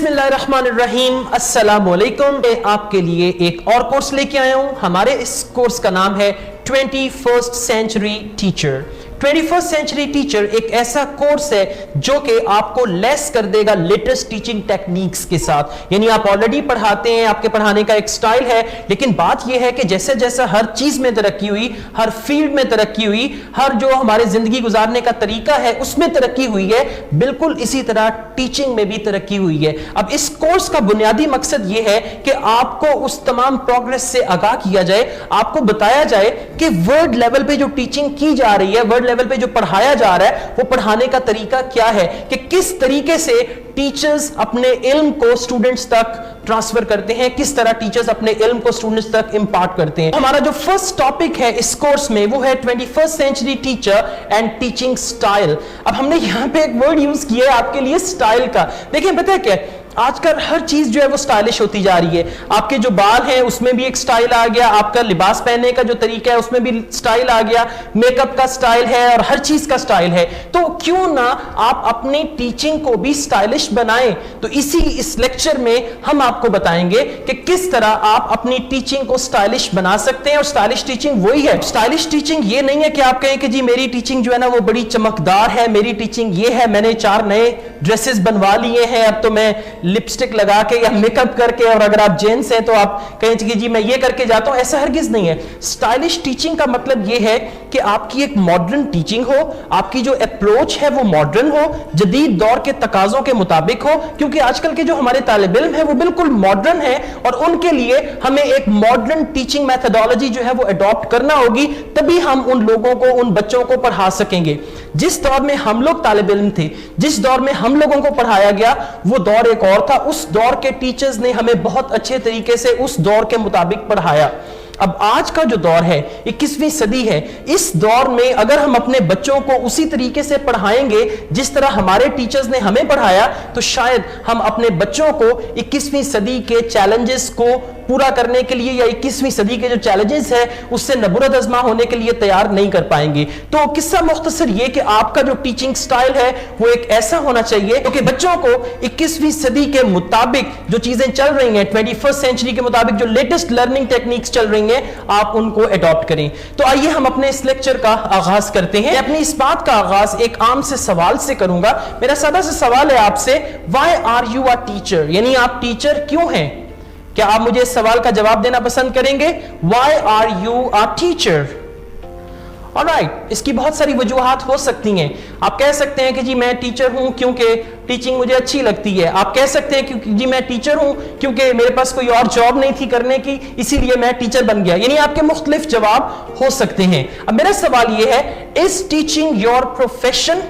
बिस्मिल्लाहिर्रहमानिर्रहीम, अस्सलाम वालेकुम। मैं आपके लिए एक और कोर्स लेके आया हूं। हमारे इस कोर्स का नाम है 21st century teacher. 21st century teacher एक ऐसा कोर्स है जो कि आपको लेस कर देगा लेटेस्ट टीचिंग टेक्निक्स के साथ। यानी आप ऑलरेडी पढ़ाते हैं, आपके पढ़ाने का एक स्टाइल है, लेकिन बात यह है कि जैसे जैसे हर चीज में तरक्की हुई, हर फील्ड में तरक्की हुई, हर जो हमारे जिंदगी गुजारने का तरीका है उसमें तरक्की हुई है, बिल्कुल इसी तरह टीचिंग में भी तरक्की हुई है। अब इस कोर्स का बुनियादी मकसद यह है कि आपको उस तमाम प्रोग्रेस से आगाह किया जाए, आपको बताया जाए कि वर्ल्ड लेवल पे जो टीचिंग की जा रही है, वर्ल्ड लेवल पे जो पढ़ाया जा रहा है, वो पढ़ाने का तरीका क्या है, कि किस तरीके से टीचर्स अपने इल्म को स्टूडेंट्स तक ट्रांसफर करते हैं, किस तरह टीचर्स अपने इल्म को स्टूडेंट्स तक इंपार्ट करते हैं। हमारा जो फर्स्ट टॉपिक है इस कोर्स में वो है 21st century teacher and teaching style. अब हमने यहां पे एक वर्ड यूज किया है आपके लिए, स्टाइल का। देखिए पता है क्या, आजकल हर चीज जो है वो स्टाइलिश होती जा रही है। आपके जो बाल हैं उसमें भी एक स्टाइल आ गया, आपका लिबास पहनने का जो तरीका है उसमें भी स्टाइल आ गया, मेकअप का स्टाइल है और हर चीज का स्टाइल है। तो क्यों ना आप अपनी टीचिंग को भी स्टाइलिश बनाएं। तो इस लेक्चर में हम आपको बताएंगे कि किस तरह आप अपनी टीचिंग को स्टाइलिश बना सकते हैं। और स्टाइलिश टीचिंग वही है। स्टाइलिश टीचिंग ये नहीं है कि आप कहें कि जी मेरी टीचिंग जो है ना वो बड़ी चमकदार है, मेरी टीचिंग ये है, मैंने 4 नए ड्रेसेस बनवा लिए हैं, अब तो मैं लिपस्टिक लगा के या मेकअप करके, और अगर आप जेंट्स हैं तो आप कहें कि जी मैं ये करके जाता हूं। ऐसा हरगिज नहीं है। स्टाइलिश टीचिंग का मतलब ये है कि आपकी एक मॉडर्न टीचिंग हो, आपकी जो अप्रोच है वो मॉडर्न हो, जदीद दौर के तकाजों के मुताबिक हो, क्योंकि आजकल के जो हमारे तालिब इल्म है वो बिल्कुल मॉडर्न है और उनके लिए हमें एक मॉडर्न टीचिंग मेथोडोलॉजी जो है वो अडॉप्ट करना होगी, तभी हम उन लोगों को, उन बच्चों को पढ़ा सकेंगे। जिस दौर में हम लोग तालिब इल्म थे, जिस दौर में हम लोगों को पढ़ाया गया, वो दौर एक और था। उस दौर के टीचर्स ने हमें बहुत अच्छे तरीके से उस दौर के मुताबिक पढ़ाया। अब आज का जो दौर है 21वीं सदी है, इस दौर में अगर हम अपने बच्चों को उसी तरीके से पढ़ाएंगे जिस तरह हमारे टीचर्स ने हमें पढ़ाया, तो शायद हम अपने बच्चों को 21वीं सदी के चैलेंजेस को पूरा करने के लिए या 21वीं सदी के जो चैलेंजेस है उससे नबूरत आज़मा होने के लिए तैयार नहीं कर पाएंगे। तो किस्सा मुख्तसर ये कि आपका जो टीचिंग स्टाइल है वो एक ऐसा होना चाहिए क्योंकि बच्चों को 21वीं सदी के मुताबिक जो चीजें चल रही हैं, 21st सेंचुरी के मुताबिक जो लेटेस्ट लर्निंग टेक्निक्स चल रही हैं, आप उनको अडॉप्ट करें। तो आइए हम अपने इस लेक्चर का आगाज करते हैं। अपनी इस बात का आगाज एक आम से सवाल से करूंगा। मेरा सादा सा सवाल है आपसे, why are you a teacher? यानी आप टीचर क्यों हैं? क्या आप मुझे इस सवाल का जवाब देना पसंद करेंगे? Why are you a teacher? Alright, इसकी बहुत सारी वजूहात हो सकती हैं। आप कह सकते हैं कि जी मैं टीचर हूं क्योंकि टीचिंग मुझे अच्छी लगती है। आप कह सकते हैं कि जी मैं टीचर हूं क्योंकि मेरे पास कोई और जॉब नहीं थी करने की, इसीलिए मैं टीचर बन गया। यानी आपके मुख्तलिफ जवाब हो सकते हैं। अब मेरा सवाल यह है, इज टीचिंग योर प्रोफेशन?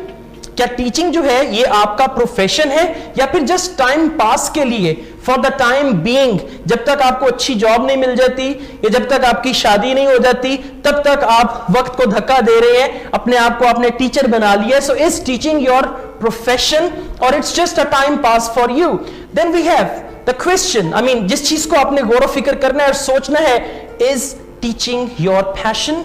क्या टीचिंग जो है ये आपका प्रोफेशन है या फिर जस्ट टाइम पास के लिए, फॉर द टाइम बीइंग, जब तक आपको अच्छी जॉब नहीं मिल जाती या जब तक आपकी शादी नहीं हो जाती तब तक आप वक्त को धक्का दे रहे हैं, अपने आप को आपने टीचर बना लिया। So is teaching your profession or it's just a time pass for you? Then we have the question, I mean जिस चीज को आपने गौर फिक्र करना है और सोचना है, इज टीचिंग योर पैशन?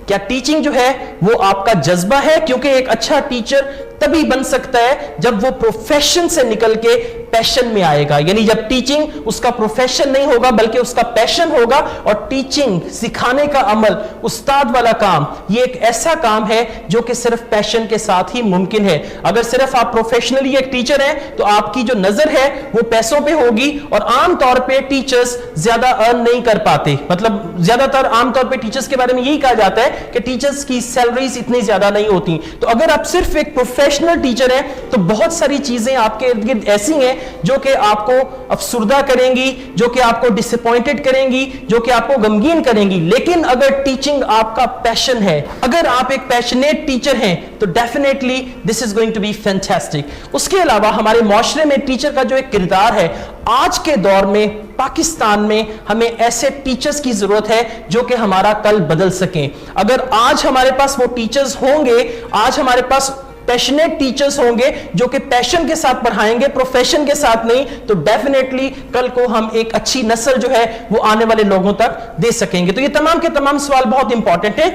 क्या टीचिंग जो है वो आपका जज्बा है? क्योंकि एक अच्छा टीचर तभी बन सकता है जब वो प्रोफेशन से निकल के पैशन में आएगा। यानी जब टीचिंग उसका प्रोफेशन नहीं होगा बल्कि उसका पैशन होगा। और टीचिंग, सिखाने का अमल, उस्ताद वाला काम, ये एक ऐसा काम है जो कि सिर्फ पैशन के साथ ही मुमकिन है। अगर सिर्फ आप प्रोफेशनली एक टीचर हैं तो आपकी जो नजर है वो पैसों पे होगी और आमतौर पे टीचर्स ज्यादा अर्न नहीं कर पाते। मतलब ज्यादातर आमतौर पे टीचर्स के बारे में यही कहा जाता है कि टीचर्स की सैलरीज इतनी ज्यादा नहीं होती। तो अगर आप सिर्फ एक प्रोफेशनल टीचर हैं तो बहुत सारी चीजें आपके इर्द गिर्द ऐसी हैं जो कि आपको अफसुर्दा करेंगी, जो कि आपको डिसअपॉइंटेड करेंगी, जो कि आपको गमगीन करेंगी। लेकिन अगर टीचिंग आपका पैशन है, अगर आप एक पैशनेट टीचर हैं, तो definitely this is going to be fantastic. उसके अलावा हमारे माशरे में टीचर का जो एक किरदार है, आज के दौर में पाकिस्तान में हमें ऐसे टीचर्स की जरूरत है जो कि हमारा कल बदल सकें। अगर आज हमारे पास वो टीचर्स होंगे, आज हमारे पास पैशनेट टीचर्स होंगे जो कि पैशन के साथ पढ़ाएंगे, प्रोफेशन के साथ नहीं, तो डेफिनेटली कल को हम एक अच्छी नस्ल जो है वो आने वाले लोगों तक दे सकेंगे। तो ये तमाम के तमाम सवाल बहुत इंपॉर्टेंट है।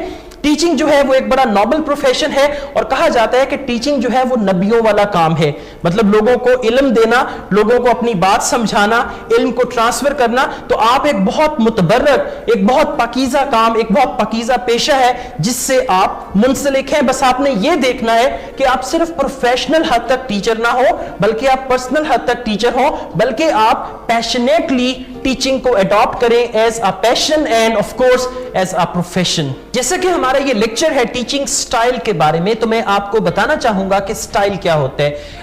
टीचिंग जो है वो एक बड़ा नोबल प्रोफेशन है और कहा जाता है कि टीचिंग जो है वो नबियों वाला काम है, मतलब लोगों को इल्म देना, लोगों को अपनी बात समझाना, इल्म को ट्रांसफर करना। तो आप एक बहुत मुतबर्रक, एक बहुत पाकीज़ा काम, एक बहुत पाकीज़ा पेशा है जिससे आप मुंसलिक हैं। बस आपने ये देखना है कि आप सिर्फ प्रोफेशनल हद तक टीचर ना हो, बल्कि आप पर्सनल हद तक टीचर हो, बल्कि आप पैशनेटली टीचिंग को अडॉप्ट करें as a passion and of course as a profession. जैसे कि हमारा ये लेक्चर है टीचिंग स्टाइल के बारे में, तो मैं आपको बताना चाहूंगा कि स्टाइल क्या होता है।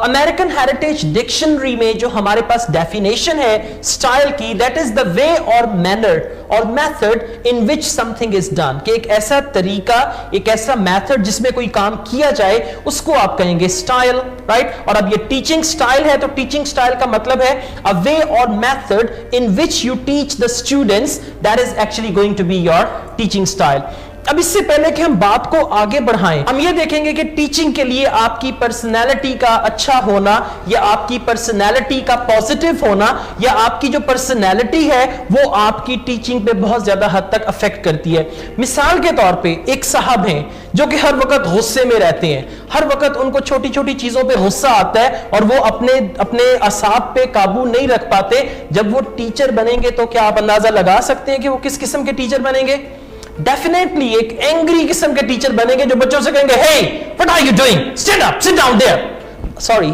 अमेरिकन हेरिटेज डिक्शनरी में जो हमारे पास डेफिनेशन है स्टाइल की, दैट इज द वे और मैनर और method in which something is done, कि एक ऐसा तरीका, एक ऐसा मेथड जिसमें कोई काम किया जाए, उसको आप कहेंगे स्टाइल, राइट। और अब ये टीचिंग स्टाइल है, तो टीचिंग स्टाइल का मतलब है अ वे और method in which you teach the students, that is actually going to be your teaching style. अब इससे पहले कि हम बात को आगे बढ़ाएं, हम ये देखेंगे कि टीचिंग के लिए आपकी पर्सनैलिटी का अच्छा होना या आपकी पर्सनैलिटी का पॉजिटिव होना या आपकी जो पर्सनैलिटी है वो आपकी टीचिंग पे बहुत ज्यादा हद तक अफेक्ट करती है। मिसाल के तौर पे एक साहब हैं जो कि हर वक्त गुस्से में रहते हैं, हर वक्त उनको छोटी छोटी चीजों पे गुस्सा आता है और वो अपने असाब पे काबू नहीं रख पाते। जब वो टीचर बनेंगे तो क्या आप अंदाजा लगा सकते हैं कि वो किस किस्म के टीचर बनेंगे? डेफिनेटली एक एंग्री किस्म के टीचर बनेंगे जो बच्चों से कहेंगे, hey what are you doing, stand up, sit down there, sorry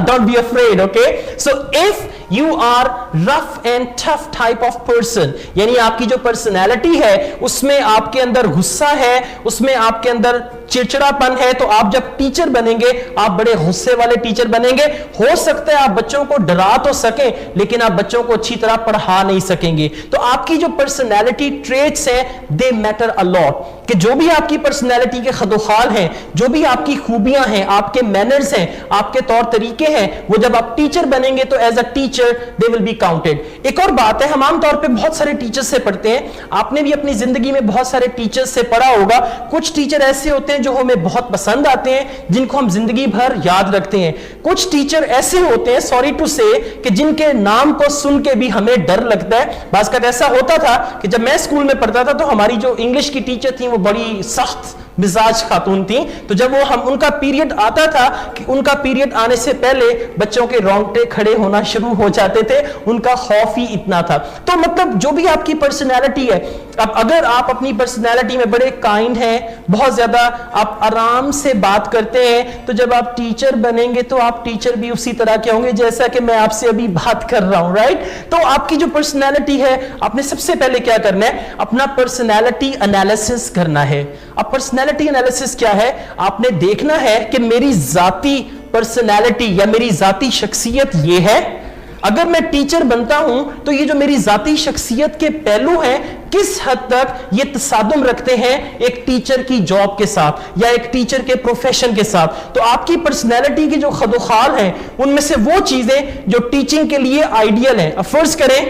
don't be afraid, okay? So if you are rough and tough type of person, यानी आपकी जो पर्सनैलिटी है उसमें आपके अंदर गुस्सा है, उसमें आपके अंदर चिड़चिड़ापन है, तो आप जब टीचर बनेंगे आप बड़े गुस्से वाले टीचर बनेंगे। हो सकता है आप बच्चों को डरा तो सकें लेकिन आप बच्चों को अच्छी तरह पढ़ा नहीं सकेंगे। तो आपकी जो पर्सनैलिटी ट्रेट्स हैं दे मैटर अ लॉट, कि जो भी आपकी पर्सनैलिटी के खदोखाल हैं, जो भी आपकी खूबियां हैं, आपके मैनर्स हैं, आपके तौर तरीके हैं, वो जब आप टीचर बनेंगे तो as a teacher they will be counted. एक और बात है, हम आमतौर पे बहुत सारे टीचर्स से पढ़ते हैं, आपने भी अपनी जिंदगी में बहुत सारे टीचर्स से पढ़ा होगा। कुछ टीचर ऐसे होते हैं जो हमें बहुत पसंद आते हैं, जिनको हम जिंदगी भर याद रखते हैं। कुछ टीचर ऐसे होते हैं, सॉरी टू से, कि जिनके नाम को सुन के भी हमें डर लगता है। बाज़ ऐसा होता था कि जब मैं स्कूल में पढ़ता था तो हमारी जो इंग्लिश की टीचर थी वो बड़ी सख्त मिजाज खातून थी, तो जब वो उनका पीरियड आता था कि उनका पीरियड आने से पहले बच्चों के रोंगटे खड़े होना शुरू हो जाते थे, उनका खौफ ही इतना था। तो मतलब जो भी आपकी पर्सनैलिटी है, अब अगर आप अपनी पर्सनैलिटी में बड़े काइंड हैं, बहुत ज्यादा आप आराम से बात करते हैं, तो जब आप टीचर बनेंगे तो आप टीचर भी उसी तरह के होंगे जैसा कि मैं आपसे अभी बात कर रहा हूं, राइट। तो आपकी जो पर्सनैलिटी है, आपने सबसे पहले क्या करना है, अपना पर्सनैलिटी एनालिसिस करना है। अब पर्सनैलिटी एनालिसिस क्या है, आपने देखना है कि मेरी जाती पर्सनैलिटी या मेरी जाती शख्सियत ये है। अगर मैं टीचर बनता हूं तो ये जो मेरी जाती शख्सियत के पहलू हैं किस हद तक ये तसादुम रखते हैं एक टीचर की जॉब के साथ या एक टीचर के प्रोफेशन के साथ। तो आपकी पर्सनैलिटी की जो खदोखाल हैं उनमें से वो चीजें जो टीचिंग के लिए आइडियल हैं। अब फर्ज करें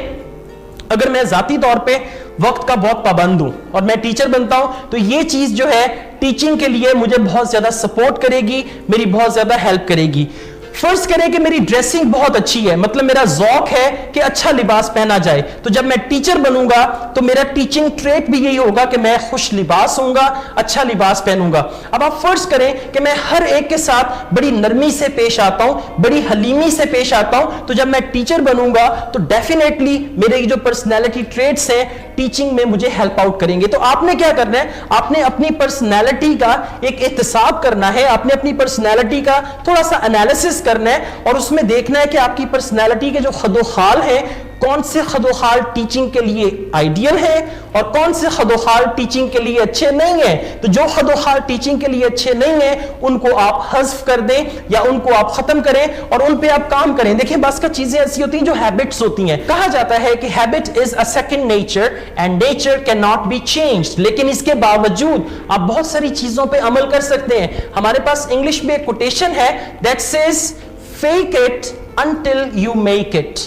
अगर मैं जाती तौर पे वक्त का बहुत पाबंद हूं और मैं टीचर बनता हूं तो ये चीज जो है टीचिंग के लिए मुझे बहुत ज्यादा सपोर्ट करेगी, मेरी बहुत ज्यादा हेल्प करेगी। फर्ज करें कि मेरी ड्रेसिंग बहुत अच्छी है, मतलब मेरा ज़ौक है कि अच्छा लिबास पहना जाए, तो जब मैं टीचर बनूंगा तो मेरा टीचिंग ट्रेट भी यही होगा कि मैं खुश लिबास होऊंगा, अच्छा लिबास पहनूंगा। अब आप फर्ज करें कि मैं हर एक के साथ बड़ी नरमी से पेश आता हूं, बड़ी हलीमी से पेश आता हूं, तो जब मैं टीचर बनूंगा तो डेफिनेटली मेरे जो पर्सनैलिटी ट्रेट्स हैं टीचिंग में मुझे हेल्प आउट करेंगे। तो आपने क्या करना है, आपने अपनी पर्सनैलिटी का एक एहतसाब करना है, आपने अपनी पर्सनैलिटी का थोड़ा सा एनालिसिस करना है और उसमें देखना है कि आपकी पर्सनैलिटी के जो खदोखाल हैं कौन से खदोखाल टीचिंग के लिए आइडियल है और कौन से खदोखाल टीचिंग के लिए अच्छे नहीं है। तो जो खदोखाल टीचिंग के लिए अच्छे नहीं है उनको आप हज़्फ कर दें या उनको आप खत्म करें और उन पे आप काम करें। देखिए बस का चीजें ऐसी होती हैं जो हैबिट्स होती हैं। कहा जाता है कि habit is a second nature and nature can not be changed, लेकिन इसके बावजूद आप बहुत सारी चीजों पे अमल कर सकते हैं। हमारे पास इंग्लिश में एक कोटेशन है that says fake it until you make it,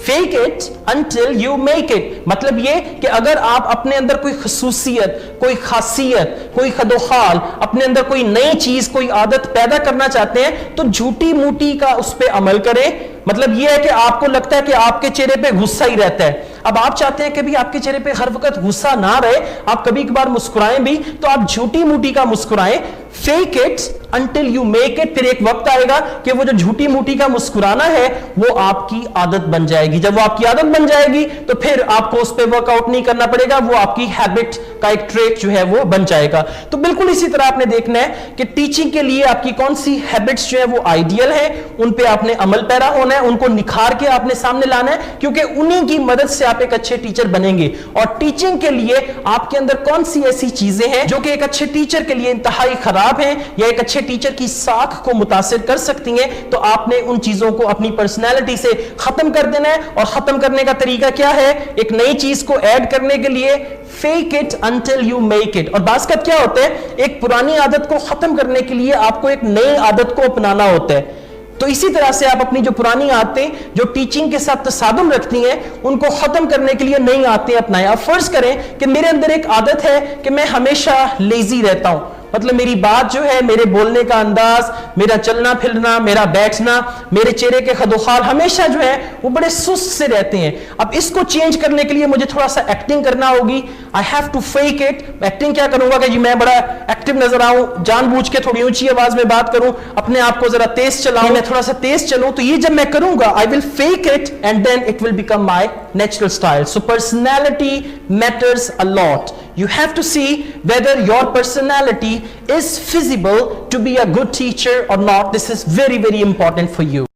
fake it until you make it. मतलब ये कि अगर आप अपने अंदर कोई खसूसियत, कोई खासियत, कोई खदोखाल, अपने अंदर कोई नई चीज, कोई आदत पैदा करना चाहते हैं तो झूठी मूठी का उस पर अमल करें। मतलब ये है कि आपको लगता है कि आपके चेहरे पे गुस्सा ही रहता है, अब आप चाहते हैं कि भी आपके चेहरे पे हर वक्त गुस्सा ना रहे, आप कभी कभार मुस्कुराएं भी, तो आप झूठी मूठी का मुस्कुराएं, fake it until you make it. फिर एक वक्त आएगा कि वो जो झूठी मूठी का मुस्कुराना है वो आपकी आदत बन जाएगी। जब वो आपकी आदत बन जाएगी तो फिर आपको उस पर वर्कआउट नहीं करना पड़ेगा, वो आपकी हैबिट का एक ट्रेट जो है वो बन जाएगा। तो बिल्कुल इसी तरह आपने देखना है कि टीचिंग के लिए आपकी कौन सी हैबिट्स जो है वो आइडियल है, उन पे आपने अमल पैरा होना है, उनको निखार के आपने सामने लाना है, क्योंकि उन्हीं की मदद से आप एक अच्छे टीचर बनेंगे। और टीचिंग के लिए आपके अंदर कौन सी ऐसी चीजें हैं जो कि एक अच्छे टीचर के लिए इंतहाई खराब हैं या एक अच्छे टीचर की साख को मुतासिर कर सकती हैं, तो आपने उन चीजों को अपनी पर्सनैलिटी से खत्म कर देना है। और खत्म करने का तरीका क्या है? एक नई चीज को ऐड करने के लिए fake it until you make it. और बास्कत क्या होता है, एक पुरानी आदत को खत्म करने के लिए आपको एक नई आदत को अपनाना होता है। तो इसी तरह से आप अपनी जो पुरानी आदतें जो टीचिंग के साथ तसादुम रखती हैं, उनको खत्म करने के लिए नई आदतें अपनाएं। आप फर्ज करें कि मेरे अंदर एक आदत है कि मैं हमेशा लेजी रहता हूं, मतलब मेरी बात जो है, मेरे बोलने का अंदाज, मेरा चलना फिरना, मेरा बैठना, मेरे चेहरे के खदोखाल हमेशा जो है वो बड़े सुस्त से रहते हैं। अब इसको चेंज करने के लिए मुझे थोड़ा सा एक्टिंग करना होगी। I have to fake it. Acting क्या करूंगा कि जी मैं बड़ा एक्टिव नजर आऊं, जानबूझ के थोड़ी ऊंची आवाज में बात करूं, अपने आप को जरा तेज चलाऊं, मैं थोड़ा सा तेज चलूं। तो ये जब मैं करूंगा, I will fake it and then it will become my natural style. So personality matters a lot. You have to see whether your personality is feasible to be a good teacher or not. This is very, very important for you.